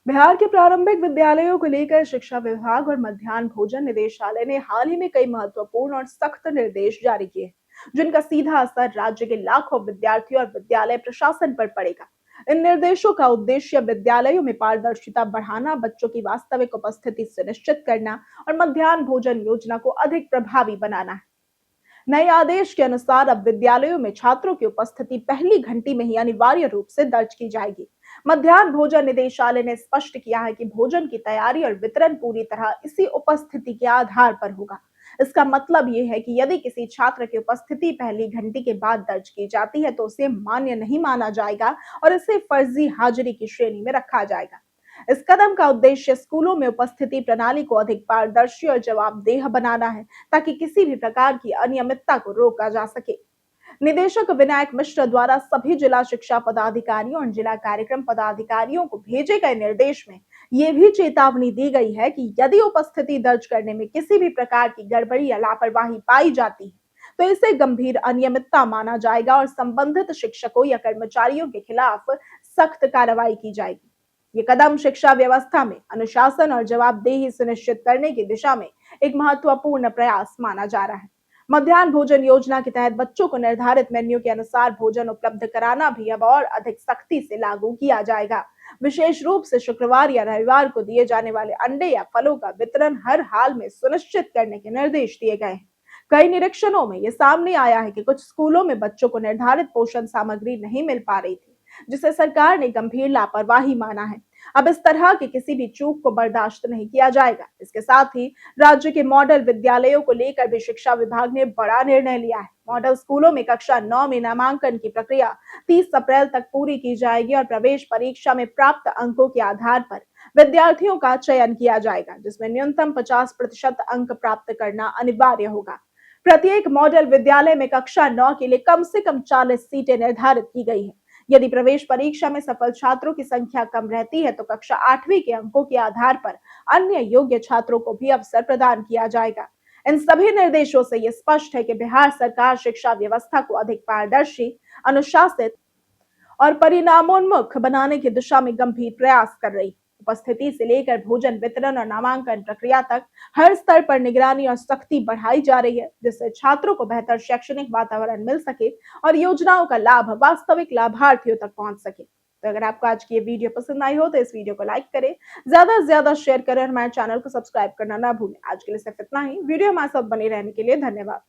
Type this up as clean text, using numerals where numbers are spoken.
बिहार के प्रारंभिक विद्यालयों को लेकर शिक्षा विभाग और मध्याह्न भोजन निदेशालय ने हाल ही में कई महत्वपूर्ण और सख्त निर्देश जारी किए हैं, जिनका सीधा असर राज्य के लाखों विद्यार्थियों और विद्यालय प्रशासन पर पड़ेगा। इन निर्देशों का उद्देश्य विद्यालयों में पारदर्शिता बढ़ाना, बच्चों की वास्तविक उपस्थिति सुनिश्चित करना और मध्याह्न भोजन योजना को अधिक प्रभावी बनाना है। नए आदेश के अनुसार अब विद्यालयों में छात्रों की उपस्थिति पहली घंटी में ही अनिवार्य रूप से दर्ज की जाएगी। मध्याह्न भोजन निदेशालय ने स्पष्ट किया है कि भोजन की तैयारी और वितरण पूरी तरह इसी उपस्थिति के आधार पर होगा। इसका मतलब ये है कि यदि किसी छात्र की उपस्थिति पहली घंटी के बाद दर्ज की जाती है तो उसे मान्य नहीं माना जाएगा और इसे फर्जी हाजिरी की श्रेणी में रखा जाएगा। इस कदम का उद्देश्य स्कूलों में उपस्थिति प्रणाली को अधिक पारदर्शी और जवाबदेह बनाना है, ताकि किसी भी प्रकार की अनियमितता को रोका जा सके। निदेशक विनायक मिश्र द्वारा सभी जिला शिक्षा पदाधिकारियों और जिला कार्यक्रम पदाधिकारियों को भेजे गए निर्देश में ये भी चेतावनी दी गई है कि यदि उपस्थिति दर्ज करने में किसी भी प्रकार की गड़बड़ी या लापरवाही पाई जाती है तो इसे गंभीर अनियमितता माना जाएगा और संबंधित शिक्षकों या कर्मचारियों के खिलाफ सख्त कार्रवाई की जाएगी। ये कदम शिक्षा व्यवस्था में अनुशासन और जवाबदेही सुनिश्चित करने की दिशा में एक महत्वपूर्ण प्रयास माना जा रहा है। मध्याह्न भोजन योजना के तहत बच्चों को निर्धारित मेन्यू के अनुसार भोजन उपलब्ध कराना भी अब और अधिक सख्ती से लागू किया जाएगा। विशेष रूप से शुक्रवार या रविवार को दिए जाने वाले अंडे या फलों का वितरण हर हाल में सुनिश्चित करने के निर्देश दिए गए हैं। कई निरीक्षणों में ये सामने आया है कि कुछ स्कूलों में बच्चों को निर्धारित पोषण सामग्री नहीं मिल पा रही थी, जिसे सरकार ने गंभीर लापरवाही माना है। अब इस तरह की किसी भी चूक को बर्दाश्त नहीं किया जाएगा। इसके साथ ही राज्य के मॉडल विद्यालयों को लेकर भी शिक्षा विभाग ने बड़ा निर्णय लिया है। मॉडल स्कूलों में कक्षा 9 में नामांकन की प्रक्रिया 30 अप्रैल तक पूरी की जाएगी और प्रवेश परीक्षा में प्राप्त अंकों के आधार पर विद्यार्थियों का चयन किया जाएगा, जिसमें न्यूनतम 50% अंक प्राप्त करना अनिवार्य होगा। प्रत्येक मॉडल विद्यालय में कक्षा 9 के लिए कम से कम 40 सीटें निर्धारित की गई है। यदि प्रवेश परीक्षा में सफल छात्रों की संख्या कम रहती है तो कक्षा 8वीं के अंकों के आधार पर अन्य योग्य छात्रों को भी अवसर प्रदान किया जाएगा। इन सभी निर्देशों से ये स्पष्ट है कि बिहार सरकार शिक्षा व्यवस्था को अधिक पारदर्शी, अनुशासित और परिणामोन्मुख बनाने की दिशा में गंभीर प्रयास कर रही है। उपस्थिति से लेकर भोजन वितरण और नामांकन प्रक्रिया तक हर स्तर पर निगरानी और सख्ती बढ़ाई जा रही है, जिससे छात्रों को बेहतर शैक्षणिक वातावरण मिल सके और योजनाओं का लाभ वास्तविक लाभार्थियों तक पहुंच सके। तो अगर आपको आज की ये वीडियो पसंद आई हो तो इस वीडियो को लाइक करें, ज्यादा से ज्यादा शेयर करें और हमारे चैनल को सब्सक्राइब करना ना भूलें। आज के लिए सिर्फ इतना ही। वीडियो हमारे साथ बने रहने के लिए धन्यवाद।